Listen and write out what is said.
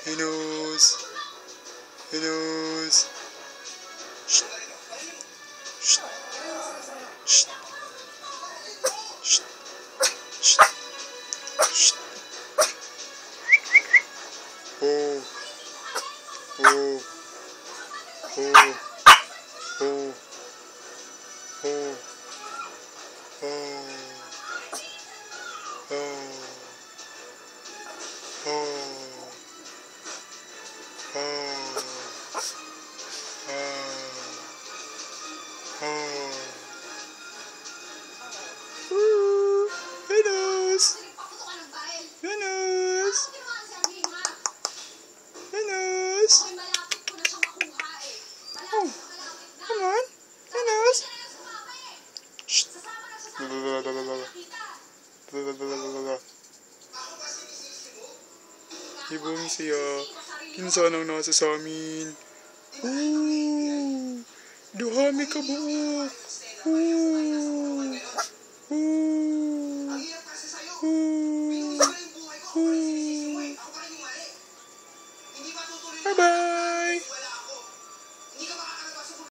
Enos. Enos. Shh. Shh. Shh. Shh. Shh. Shh. Oh. Oh. Oh. Oh. Oh. Oh. Oh. Oh. Oh. Ooh. Enos. Enos. Enos. Oh. Come on. Enos. Shh. Ibong siya. Kinsa nang nasa sa amin. Ooh. Duhami ka buok. Ooh. Ooh.